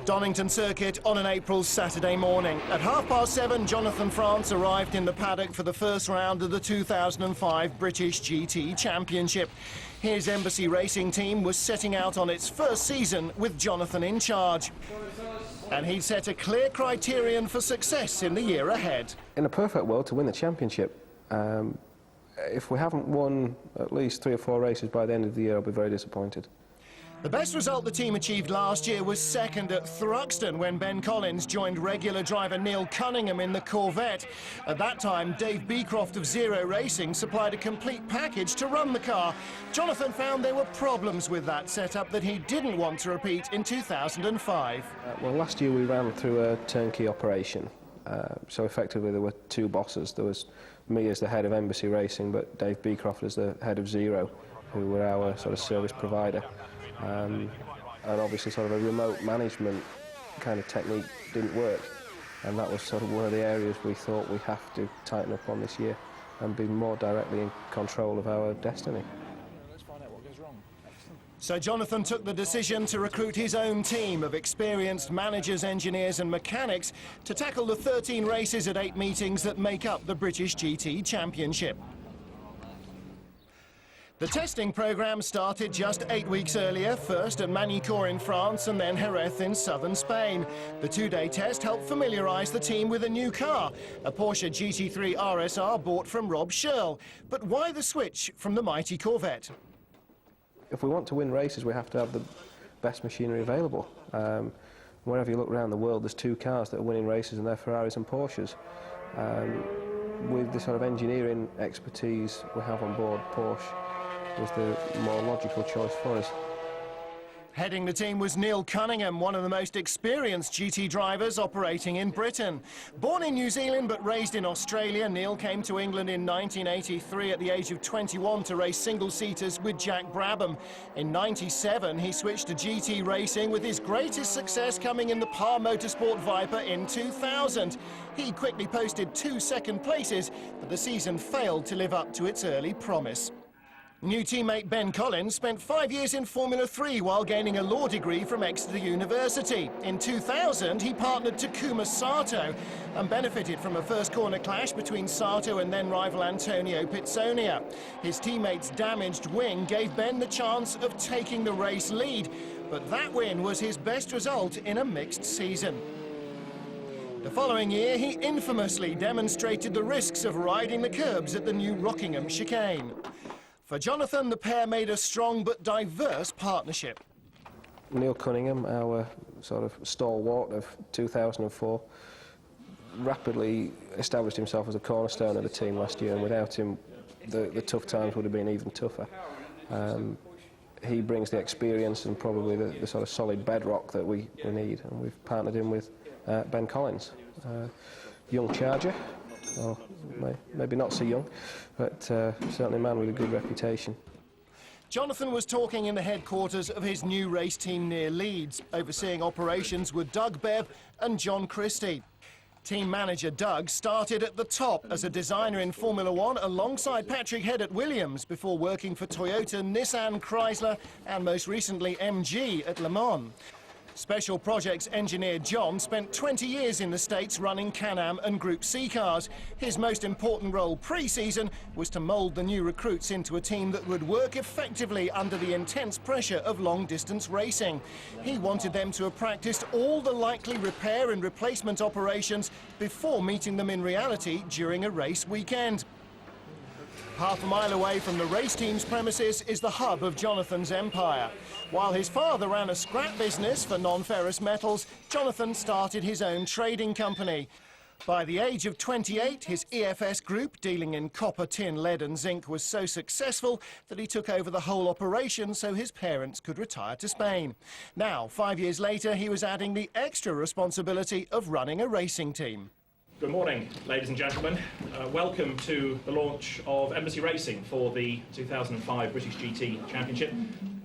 Donington circuit on an April Saturday morning. At 7:30, Jonathan France arrived in the paddock for the first round of the 2005 British GT Championship. His Embassy Racing team was setting out on its first season with Jonathan in charge. And he'd set a clear criterion for success in the year ahead. In a perfect world, to win the championship. If we haven't won at least 3 or 4 races by the end of the year, I'll be very disappointed. The best result the team achieved last year was second at Thruxton when Ben Collins joined regular driver Neil Cunningham in the Corvette. At that time, Dave Beecroft of Zero Racing supplied a complete package to run the car. Jonathan found there were problems with that setup that he didn't want to repeat in 2005. Well, last year we ran through a turnkey operation. So effectively there were 2 bosses. There was me as the head of Embassy Racing, but Dave Beecroft as the head of Zero, who were our sort of service provider. And obviously sort of a remote management kind of technique didn't work, and that was sort of one of the areas we thought we have to tighten up on this year and be more directly in control of our destiny. Let's find out what goes wrong. So Jonathan took the decision to recruit his own team of experienced managers, engineers and mechanics to tackle the 13 races at 8 meetings that make up the British GT Championship. The testing programme started just 8 weeks earlier, first at Magny-Cours in France and then Jerez in southern Spain. The 2-day test helped familiarise the team with a new car, a Porsche GT3 RSR bought from Rob Shirl. But why the switch from the mighty Corvette? If we want to win races, we have to have the best machinery available. Wherever you look around the world, there's 2 cars that are winning races, and they're Ferraris and Porsches. With the sort of engineering expertise we have on board, Porsche was the more logical choice for us. Heading the team was Neil Cunningham, one of the most experienced GT drivers operating in Britain. Born in New Zealand but raised in Australia, Neil came to England in 1983 at the age of 21 to race single-seaters with Jack Brabham. In 97, he switched to GT racing, with his greatest success coming in the MontyMotorsport Viper in 2000. He quickly posted 2 second places, but the season failed to live up to its early promise. New teammate Ben Collins spent 5 years in Formula 3 while gaining a law degree from Exeter University. In 2000, he partnered Takuma Sato and benefited from a first corner clash between Sato and then rival Antonio Pizzonia. His teammate's damaged wing gave Ben the chance of taking the race lead, but that win was his best result in a mixed season. The following year, he infamously demonstrated the risks of riding the curbs at the new Rockingham chicane. For Jonathan, the pair made a strong but diverse partnership. Neil Cunningham, our sort of stalwart of 2004, rapidly established himself as a cornerstone of the team last year, and without him, the tough times would have been even tougher. He brings the experience and probably the sort of solid bedrock that we need, and we've partnered him with Ben Collins, young charger. Or maybe not so young, but certainly a man with a good reputation. Jonathan was talking in the headquarters of his new race team near Leeds. Overseeing operations were Doug Bev and John Christie. Team manager Doug started at the top as a designer in Formula 1 alongside Patrick Head at Williams before working for Toyota, Nissan, Chrysler and most recently MG at Le Mans. Special Projects engineer John spent 20 years in the States running Can-Am and Group C cars. His most important role pre-season was to mould the new recruits into a team that would work effectively under the intense pressure of long-distance racing. He wanted them to have practiced all the likely repair and replacement operations before meeting them in reality during a race weekend. Half a mile away from the race team's premises is the hub of Jonathan's empire. While his father ran a scrap business for non-ferrous metals, Jonathan started his own trading company. By the age of 28, his EFS group, dealing in copper, tin, lead and zinc, was so successful that he took over the whole operation so his parents could retire to Spain. Now, 5 years later, he was adding the extra responsibility of running a racing team. Good morning, ladies and gentlemen. Welcome to the launch of Embassy Racing for the 2005 British GT Championship.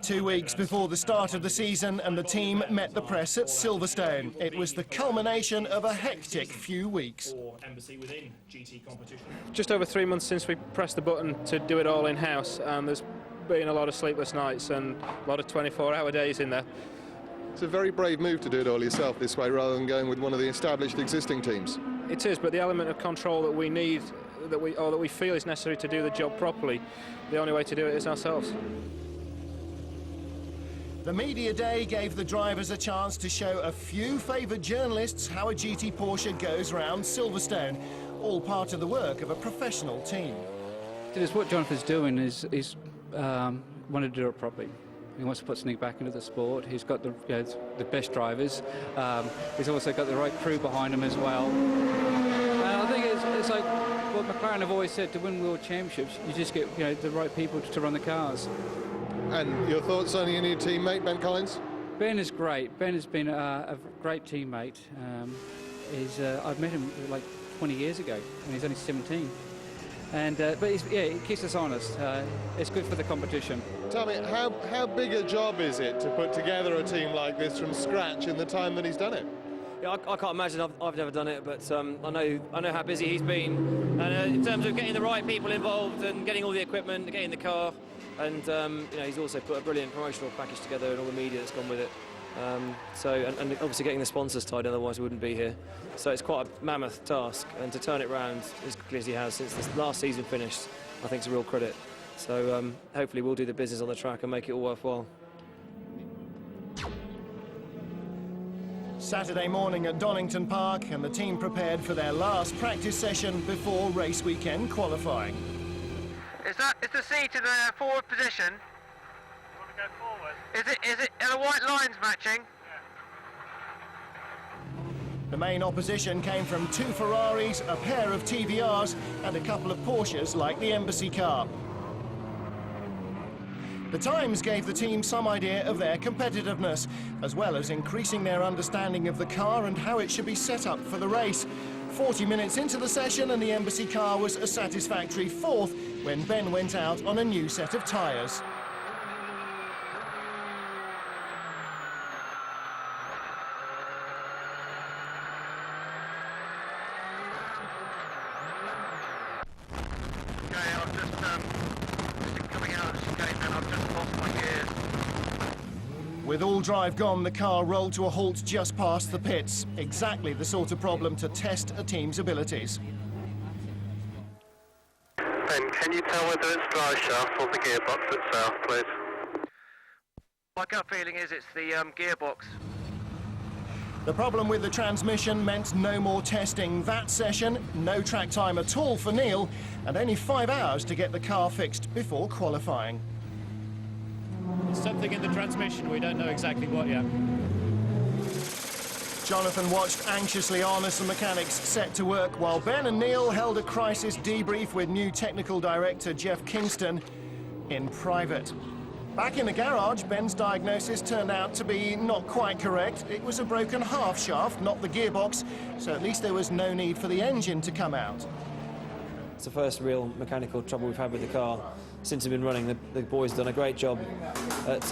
2 weeks before the start of the season and the team met the press at Silverstone. It was the culmination of a hectic few weeks. Embassy within GT competition. Just over 3 months since we pressed the button to do it all in-house, and there's been a lot of sleepless nights and a lot of 24-hour days in there. It's a very brave move to do it all yourself this way rather than going with one of the established existing teams. It is, but the element of control that we need, that we feel is necessary to do the job properly, the only way to do it is ourselves. The media day gave the drivers a chance to show a few favoured journalists how a GT Porsche goes round Silverstone, all part of the work of a professional team. What Jonathan's doing is want to do it properly. He wants to put something back into the sport. He's got the best drivers. He's also got the right crew behind him as well. And I think it's like what McLaren have always said: to win world championships, you just get the right people to run the cars. And your thoughts on your new teammate, Ben Collins? Ben is great. Ben has been a great teammate. I've met him like 20 years ago, and he's only 17. And but it keeps us honest. It's good for the competition. Tell me, how big a job is it to put together a team like this from scratch in the time that he's done it? Yeah, I can't imagine. I've never done it, but I know how busy he's been. And in terms of getting the right people involved and getting all the equipment, getting the car, and he's also put a brilliant promotional package together and all the media that's gone with it. And obviously getting the sponsors tied, otherwise we wouldn't be here. So it's quite a mammoth task, and to turn it around as quickly as he has since this last season finished, I think it's a real credit. So hopefully we'll do the business on the track and make it all worthwhile. Saturday morning at Donington Park, and the team prepared for their last practice session before race weekend qualifying. Is the seat in the forward position? You want to go forward? Is it are the white lines matching? The main opposition came from 2 Ferraris, a pair of TVRs and a couple of Porsches like the Embassy car. The times gave the team some idea of their competitiveness, as well as increasing their understanding of the car and how it should be set up for the race. 40 minutes into the session and the Embassy car was a satisfactory 4th when Ben went out on a new set of tyres. With all drive gone, the car rolled to a halt just past the pits. Exactly the sort of problem to test a team's abilities. Ben, can you tell whether it's drive shaft or the gearbox itself, please? My gut feeling is it's the gearbox. The problem with the transmission meant no more testing that session, no track time at all for Neil, and only 5 hours to get the car fixed before qualifying. Something in the transmission, we don't know exactly what yet. Jonathan watched anxiously on as the mechanics set to work, while Ben and Neil held a crisis debrief with new technical director Jeff Kingston in private. Back in the garage, Ben's diagnosis turned out to be not quite correct. It was a broken half shaft, not the gearbox, so at least there was no need for the engine to come out. It's the first real mechanical trouble we've had with the car since we've been running. The boys have done a great job at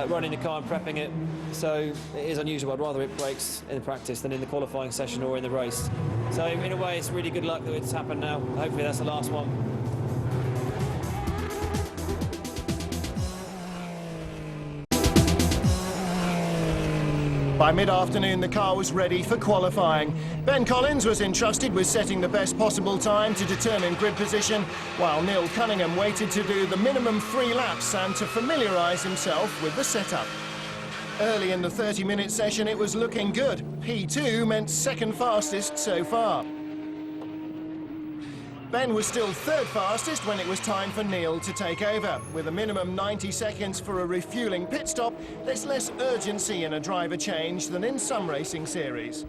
running the car and prepping it, so it is unusual. I'd rather it breaks in practice than in the qualifying session or in the race. So in a way it's really good luck that it's happened now. Hopefully that's the last one. By mid-afternoon, the car was ready for qualifying. Ben Collins was entrusted with setting the best possible time to determine grid position, while Neil Cunningham waited to do the minimum 3 laps and to familiarise himself with the setup. Early in the 30-minute session, it was looking good. P2 meant second fastest so far. Ben was still 3rd fastest when it was time for Neil to take over. With a minimum 90 seconds for a refuelling pit stop, there's less urgency in a driver change than in some racing series.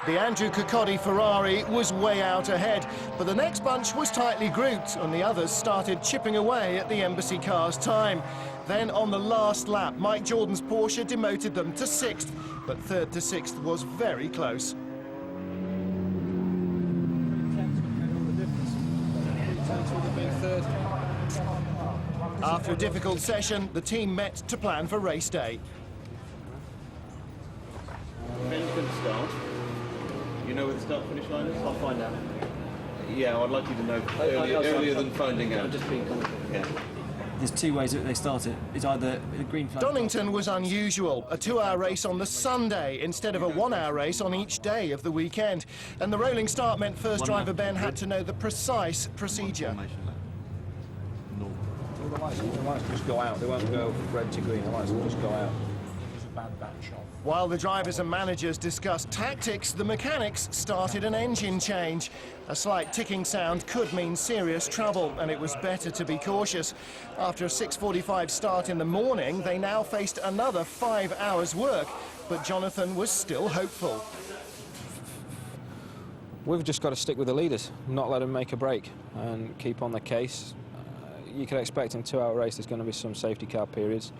The Andrew Cocotti Ferrari was way out ahead, but the next bunch was tightly grouped and the others started chipping away at the Embassy car's time. Then on the last lap, Mike Jordan's Porsche demoted them to 6th, but 3rd to 6th was very close. After a difficult session, the team met to plan for race day. When's going to start? You know where the start-finish line is? I'll find out. Yeah, I'd like you to know earlier than finding out. Just being yeah. There's two ways that they start it. It's either a green flag. Donington was unusual, a 2-hour race on the Sunday instead of a 1-hour race on each day of the weekend. And the rolling start meant first driver Ben had to know the precise procedure. The lights will just go out. They won't go from red to green. The lights will just go out. It's a bad batch off. While the drivers and managers discussed tactics, the mechanics started an engine change. A slight ticking sound could mean serious trouble, and it was better to be cautious. After a 6:45 start in the morning, they now faced another 5 hours' work, but Jonathan was still hopeful. We've just got to stick with the leaders, not let them make a break, and keep on the case. You can expect in a 2-hour race there's going to be some safety car periods.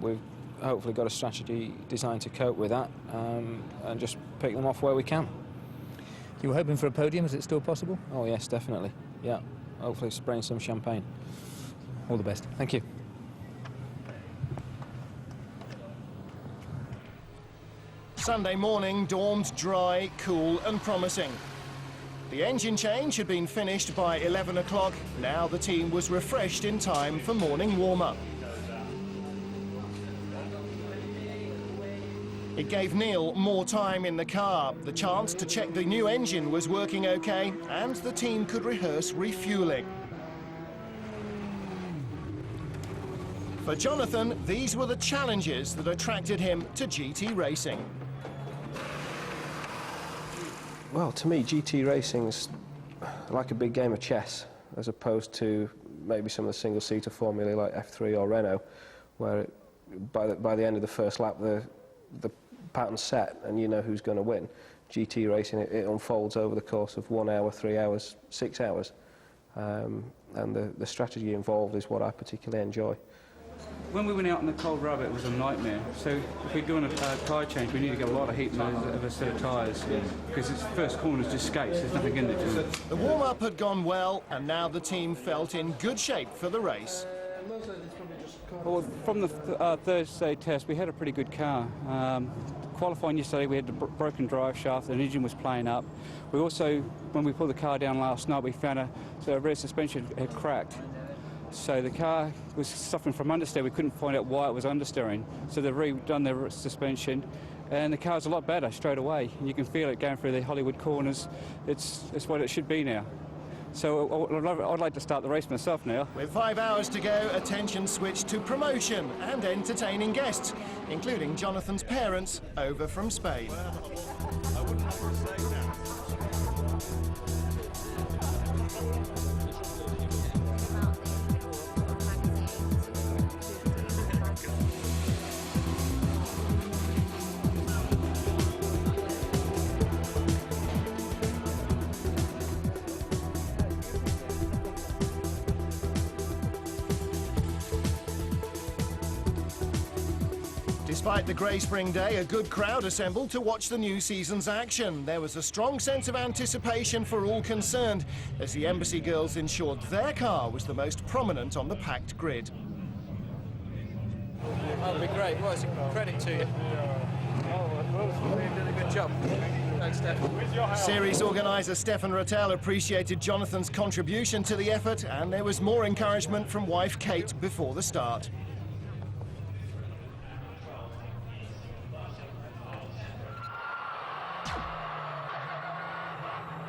We've hopefully got a strategy designed to cope with that, and just pick them off where we can. You were hoping for a podium. Is it still possible? Oh yes, definitely. Yeah, hopefully spraying some champagne. All the best. Thank you. Sunday morning dawned dry, cool and promising. The engine change had been finished by 11 o'clock. Now the team was refreshed in time for morning warm-up. It gave Neil more time in the car, the chance to check the new engine was working okay, and the team could rehearse refuelling. For Jonathan, these were the challenges that attracted him to GT racing. Well, to me, GT racing's like a big game of chess, as opposed to maybe some of the single-seater formulae like F3 or Renault, where by the end of the first lap, the pattern's set and you know who's going to win. GT racing, it unfolds over the course of 1 hour, 3 hours, 6 hours, and the strategy involved is what I particularly enjoy. When we went out in the cold rubber, it was a nightmare. So if we're doing a tyre change, we need to get a lot of heat in a set of tyres, because its first corner's just skates, there's nothing in it. The warm-up had gone well, and now the team felt in good shape for the race. Well, from the Thursday test, we had a pretty good car. Qualifying yesterday, we had the broken drive shaft, and the engine was playing up. We also, when we pulled the car down last night, we found the rear suspension had cracked. So the car was suffering from understeer. We couldn't find out why it was understeering. So they've redone the suspension, and the car's a lot better straight away. And you can feel it going through the Hollywood corners. It's what it should be now. So I'd like to start the race myself now. With 5 hours to go, attention switched to promotion and entertaining guests, including Jonathan's parents over from Spain. Despite the grey spring day, a good crowd assembled to watch the new season's action. There was a strong sense of anticipation for all concerned as the Embassy girls ensured their car was the most prominent on the packed grid. That'll be great. Well, it's a credit to you. You did a good job. Thanks, Steph. Series organiser Stefan Rattel appreciated Jonathan's contribution to the effort, and there was more encouragement from wife Kate before the start.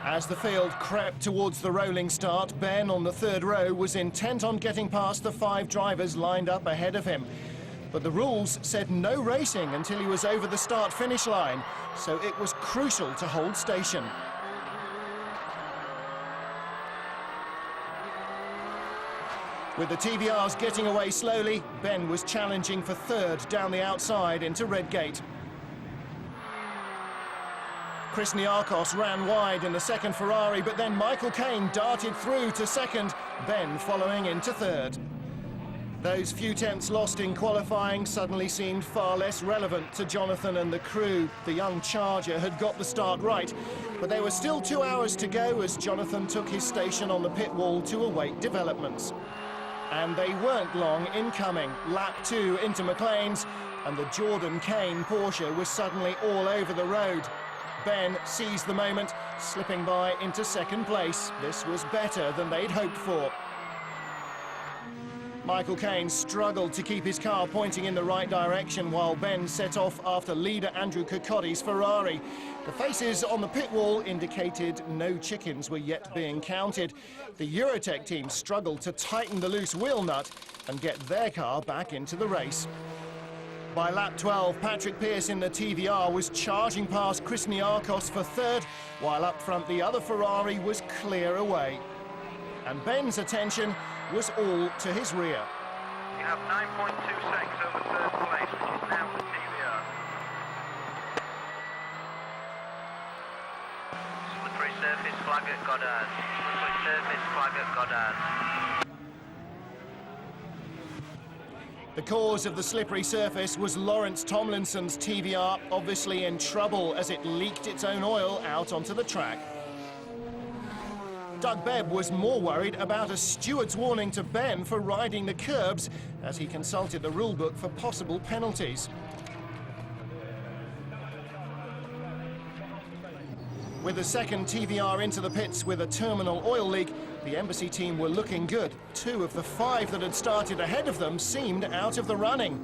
As the field crept towards the rolling start, Ben on the third row was intent on getting past the 5 drivers lined up ahead of him. But the rules said no racing until he was over the start-finish line, so it was crucial to hold station. With the TVRs getting away slowly, Ben was challenging for third down the outside into Redgate. Chris Niarchos ran wide in the second Ferrari, but then Michael Caine darted through to second, Ben following into third. Those few tenths lost in qualifying suddenly seemed far less relevant to Jonathan and the crew. The young charger had got the start right, but there were still 2 hours to go as Jonathan took his station on the pit wall to await developments. And they weren't long in coming. Lap 2 into McLean's, and the Jordan Caine Porsche was suddenly all over the road. Ben seized the moment, slipping by into second place. This was better than they'd hoped for. Michael Caine struggled to keep his car pointing in the right direction while Ben set off after leader Andrew Cocotti's Ferrari. The faces on the pit wall indicated no chickens were yet being counted. The Eurotech team struggled to tighten the loose wheel nut and get their car back into the race. By lap 12, Patrick Pearce in the TVR was charging past Chris Niarchos for third, while up front the other Ferrari was clear away. And Ben's attention was all to his rear. You have 9.2 seconds over third place, which is now the TVR. Slippery surface, flag at Goddard. Slippery surface, flag at Goddard. The cause of the slippery surface was Lawrence Tomlinson's TVR, obviously in trouble as it leaked its own oil out onto the track. Doug Bebb was more worried about a steward's warning to Ben for riding the curbs as he consulted the rulebook for possible penalties. With the second TVR into the pits with a terminal oil leak, the Embassy team were looking good. 2 of the 5 that had started ahead of them seemed out of the running.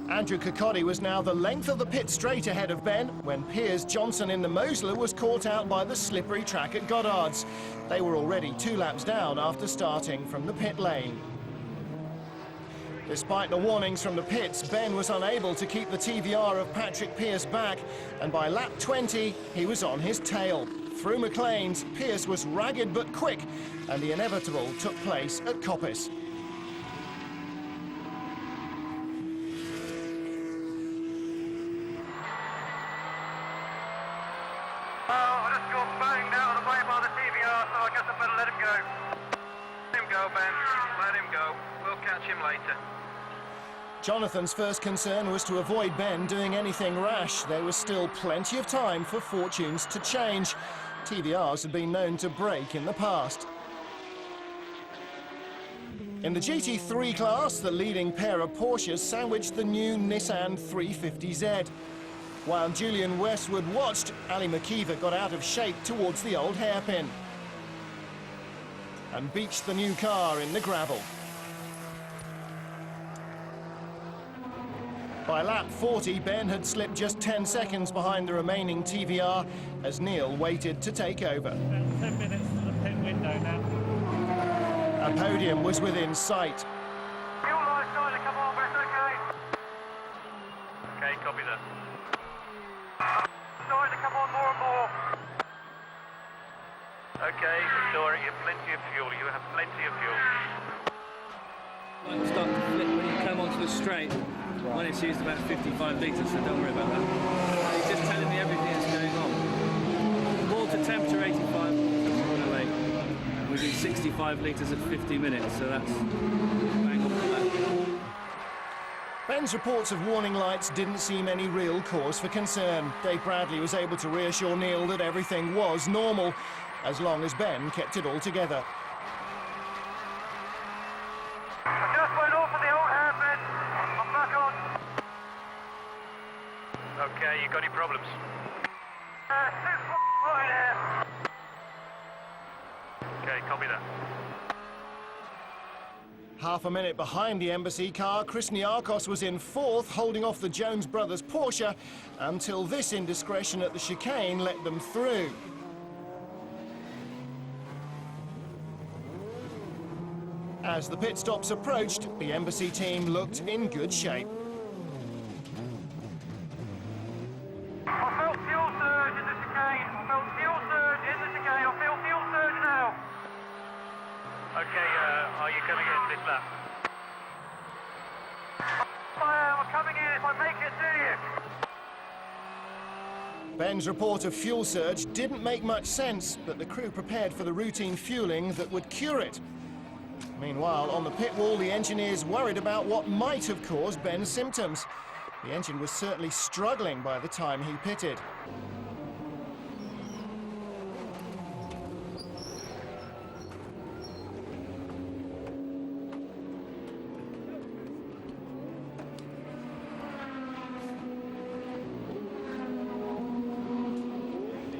Andrew Cocotti was now the length of the pit straight ahead of Ben when Piers Johnson in the Mosler was caught out by the slippery track at Goddard's. They were already 2 laps down after starting from the pit lane. Despite the warnings from the pits, Ben was unable to keep the TVR of Patrick Pearce back, and by lap 20, he was on his tail. Through McLean's, Pearce was ragged but quick, and the inevitable took place at Coppice. Oh, I just got banged out of the way by the TVR, so I guess I better let him go. Let him go, Ben. Let him go. We'll catch him later. Jonathan's first concern was to avoid Ben doing anything rash. There was still plenty of time for fortunes to change. TVRs had been known to break in the past. In the GT3 class, the leading pair of Porsches sandwiched the new Nissan 350Z. While Julian Westwood watched, Ali McKeever got out of shape towards the old hairpin and beached the new car in the gravel. By lap 40, Ben had slipped just 10 seconds behind the remaining TVR as Neil waited to take over. About 10 minutes to the pit window now. A podium was within sight. Fuel line starting to come on, but it's okay. Okay, copy that. Starting to come on more and more. Okay, Victoria, you have plenty of fuel. You have plenty of fuel. Might start to flip when you come onto the straight. When it's used about 55 litres, so don't worry about that. He's just telling me everything that's going on. Water temperature 85 on the lake. We do 65 litres at 50 minutes, so that's bang on for that. Ben's reports of warning lights didn't seem any real cause for concern. Dave Bradley was able to reassure Neil that everything was normal, as long as Ben kept it all together. I just went off of the old hairpin. I'm back on. Okay, you got any problems? Right here. Okay, copy that. Half a minute behind the Embassy car, Chris Niarchos was in 4th, holding off the Jones brothers Porsche, until this indiscretion at the chicane let them through. As the pit stops approached, the Embassy team looked in good shape. I felt fuel surge in the chicane. I felt fuel surge in the chicane. I feel fuel surge now. Okay, are you coming in this lap? I am. I'm coming in if I make it to you. Ben's report of fuel surge didn't make much sense, but the crew prepared for the routine fueling that would cure it. Meanwhile, on the pit wall, the engineers worried about what might have caused Ben's symptoms. The engine was certainly struggling by the time he pitted.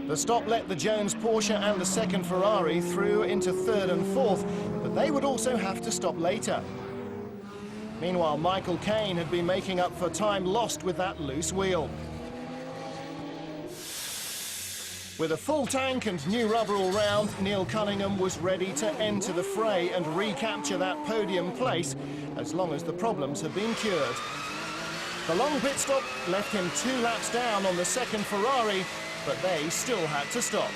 The stop let the Jones Porsche and the second Ferrari through into third and fourth, but they would also have to stop later. Meanwhile, Michael Caine had been making up for time lost with that loose wheel. With a full tank and new rubber all round, Neil Cunningham was ready to enter the fray and recapture that podium place, as long as the problems had been cured. The long pit stop left him 2 laps down on the second Ferrari, but they still had to stop.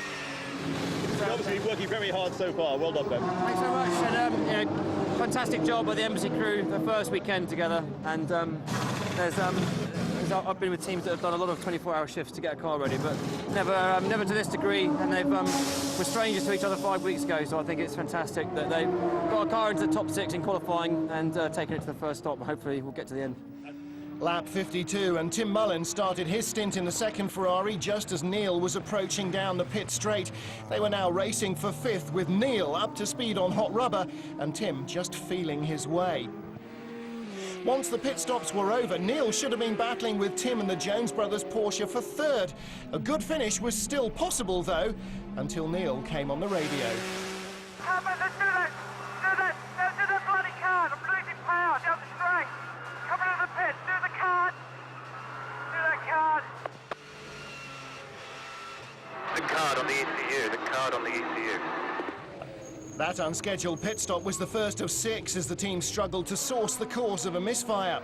You're obviously working very hard so far. Well done, Ben. Thanks so much. And, fantastic job by the embassy crew, the first weekend together. And I've been with teams that have done a lot of 24-hour shifts to get a car ready, but never to this degree. And they've were strangers to each other 5 weeks ago, so I think it's fantastic that they've got a car into the top 6 in qualifying and taken it to the first stop. Hopefully, we'll get to the end. Lap 52, and Tim Mullen started his stint in the second Ferrari just as Neil was approaching down the pit straight. They were now racing for 5th, with Neil up to speed on hot rubber and Tim just feeling his way. Once the pit stops were over, Neil should have been battling with Tim and the Jones brothers Porsche for 3rd. A good finish was still possible, though, until Neil came on the radio. Let's do that! Do that bloody card! I'm losing power down the straight! Come into the pit, do the card! Do that card! The card on the ECU, the card on the ECU. That unscheduled pit stop was the first of 6 as the team struggled to source the cause of a misfire.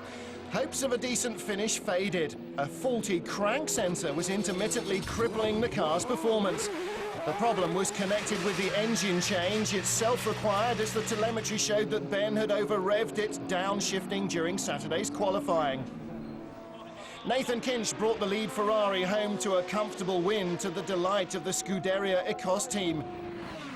Hopes of a decent finish faded. A faulty crank sensor was intermittently crippling the car's performance. The problem was connected with the engine change itself required, as the telemetry showed that Ben had over-revved it, downshifting during Saturday's qualifying. Nathan Kinch brought the lead Ferrari home to a comfortable win, to the delight of the Scuderia Ecos team,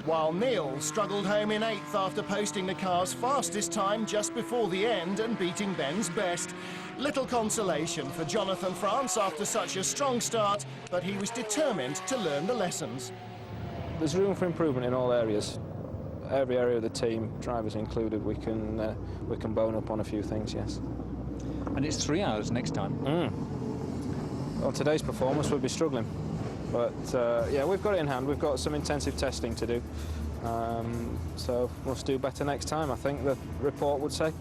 while Neil struggled home in 8th after posting the car's fastest time just before the end and beating Ben's best. Little consolation for Jonathan France after such a strong start, but he was determined to learn the lessons. There's room for improvement in all areas. Every area of the team, drivers included, we can bone up on a few things, yes. And it's 3 hours next time. Well, today's performance would be struggling. But, yeah, we've got it in hand. We've got some intensive testing to do. So we'll do better next time, I think the report would say.